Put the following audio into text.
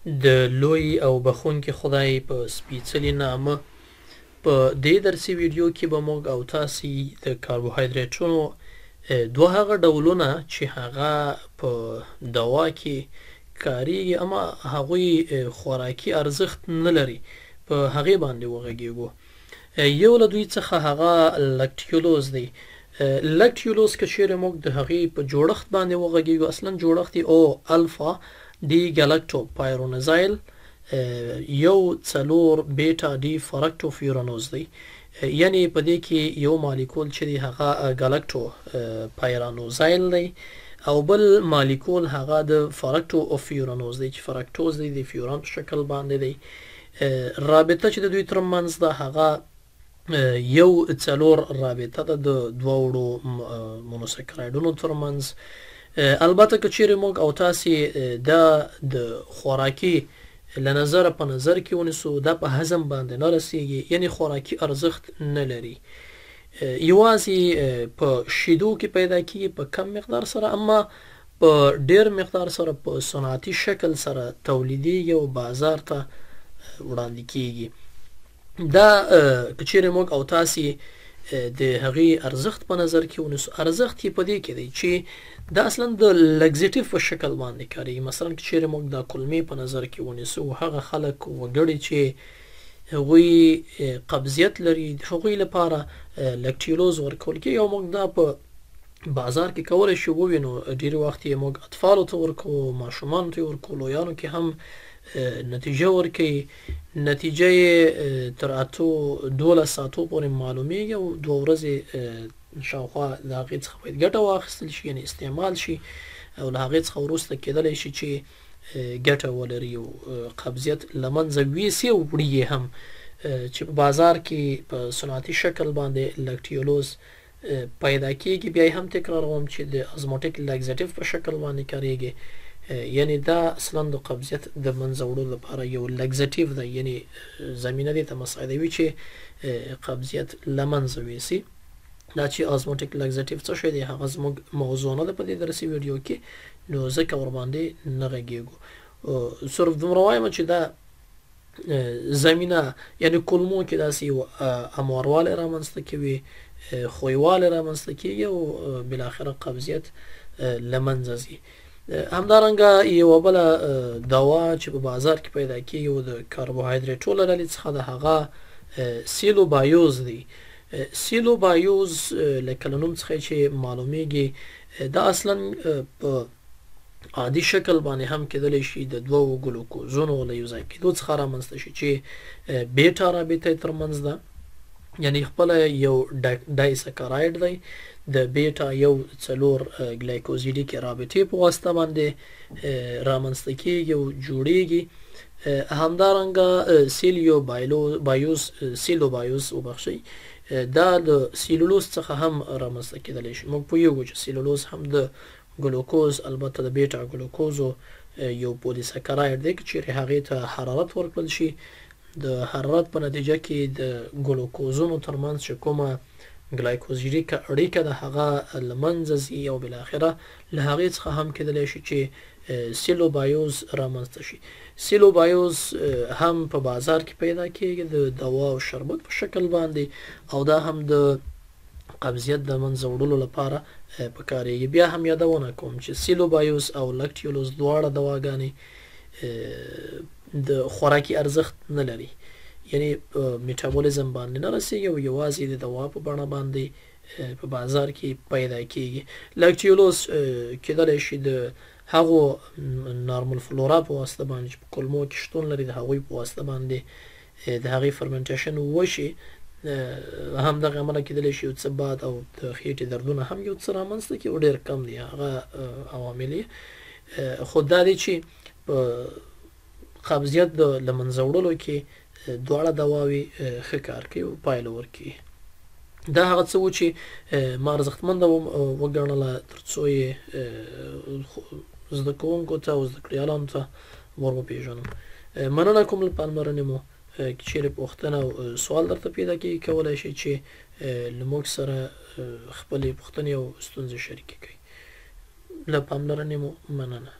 د لوی او بخښونکي خدای په سپېڅلي نامه په دې درسي ویډیو کې به موږ او تاسې د کاربوهایدریټونو دوه هغه ډولونه چې هغه په دوا کې کاریږي اما هغوی خوراکي ارزښت نه لري په هغې باندې وغږیږو. یو له دوی څخه هغه لکټیولوز دی. لکټیولوز که چیرې موږ د هغې په جوړښت باندې وغږیږو، اصلا جوړښت او الفا دی ګلکټو پایرونزایل یو څلور بیټا ډي فرکټوفیورانوز دی، یعنی په دې کې یو مالیکول چې دی هغه ګلکټو پایرانوزایل دی او بل مالیکول هغه د فرکټوفیورانوز دی چې فرکټوز دی د فیوران په شکل باندې دی. رابطه چې د دوی ترمنځ ده هغه یو څلور رابطه ده د دوه مونوسکرایډونو ترمنځ. البته که چیرې موږ او تاسې دا د خوراکي له نظره په نظر کې ونیسو، دا په هضم باندې نه رسیږي، یعنی خوراکي ارزښت نه لري، یوازې په شیدو کې پیدا کیږي په کم مقدار سره، اما په ډیر مقدار سره په صنعتي شکل سره تولیدیږي او بازار ته وړاندې کیږي. دا که چیرې موږ او تاسې د هغې ارزښت په نظر کې ونیسو، ارزښت یې په دې کې دی چې دا اصلا د لګزیټیو په شکل باندې کاریږي. مثلا که چیرې موږ دا کلمې په نظر کې ونیسو، هغه خلک وګړي چې هغوی قبضیت لري هغوی لپاره لکټیولوز ورکول کېږي او موږ دا په بازار کې کولی شو ووینو. ډېر وخت یې موږ اطفالو ته ورکوو، ماشومانو ته یې ورکوو، لویانو کې هم نتیجه ورکوي. نتیجه یې تر 12 ساعتو پورې معلومیږي او 2 ورځې شاوخوا د هغې څخه باید ګټه واخیستل شي، یعنې استعمال شي او له هغې څخه وروسته کېدلی شي چې ګټه ولري او قبضیت له منځه یوسي او وړي یې هم. چې په بازار کې په صنعتي شکل باندې لکټیولوز پیدا کېږي، بیا یې هم تکراروم چې د ازموټیک لګزیټیو په شکل باندې کاریږي، یعنی دا اصلا د قبضیت د منځه وړلو لپاره یو لګزیټیو دی، یعنی زمینه دې ته مساعدوي چې قبضیت له منځه یوسي. دا چې ازموټیک لګزیټیو څه شی دی هغه زموږ موضوع نه ده په دې درسي ویډیو کې، نو ځکه ورباندې نه غږیږو. صرف دومره وایم چې دا زمینه یعنی کلمو کې داسې یو امواروالی رامنځته کوي، خویوالی رامنځته کېږي او بالاخره قبضیت له منځه ځي. همدارنګه یوه بله دوا چې په بازار کې پیدا کېږي او د کاربوهایدریټو له ډلې څخه د هغه سیلوبایوز دی. سیلوبایوز لکه له نوم څخه چې معلومیږي دا اصلا په عادي شکل باندې هم کېدلی شي د دوو ګلوکوزونو له یو ځای کېدو څخه رامنځته شي چې بیټا رابطه یې ترمنځ ده، یعنی خپله یو ډایسکراید دی د بیټا یو څلور ګلایکوزیډیکې رابطې په واسطه باندې رامنځته کېږي او جوړیږي. همدارنګه سیلوبایوز وبخښئ دا د سیلولوز څخه هم رامنځته کېدلی شي. موږ پوهیږو چې سیلولوز هم د ګلوکوز، البته د بیټا ګلوکوزو یو پولیسکراید دی که چیرې هغې ته حرارت ورکړل شي، د حرارت په نتیجه کې د ګلوکوزونو ترمنځ چې کومه ګلایکوزیډیکه اړیکه ده هغه له منځه ځي او بالاخره له هغې څخه هم کېدلی شي چې سیلوبایوز رامنځته شي. سیلوبایوز هم په بازار کې پیدا کېږي د دوا او شربت په شکل باندې او دا هم د قبضیت د منځه وړلو لپاره پکارېږي. بیا هم یادونه کوم چې سیلوبایوز او لکټیولوز دواړه دواګانې د خوراکي ارزښت نه لري، یعنی میټابولیزم باندې نه رسیږي او یوازې د دوا په بڼه باندې په بازار کې پیدا کېږي. لکټیولوز کېدلی شي د هغو نارمل فلورا په واسطه باندې چې په کولمو کې شتون لري د هغوی په واسطه باندې د هغې فرمنټیشن وشي. همدغه امله کېدلی شي یو څه باد او د خېټې دردونه هم یو څه رامنځته کړي او ډېر کم دي هغه عوامل یې، خو دا دی چې په قبضیت د له منځه وړلو کې دواړه دواوې ښه کار کوي او پایله ورکوي. دا هغه څه و چې ما ارزښتمنده وګڼله تر څو یې زده کوونکو ته او زده کړیالانو ته ور وپېژنم. مننه کوم له پاملرنې مو. که چیرې پوښتنه او سوال درته پیدا کېږي کولی شئ چې له موږ سره خپلې پوښتنې او ستونزې شریکې کړئ. له پاملرنې مو مننه.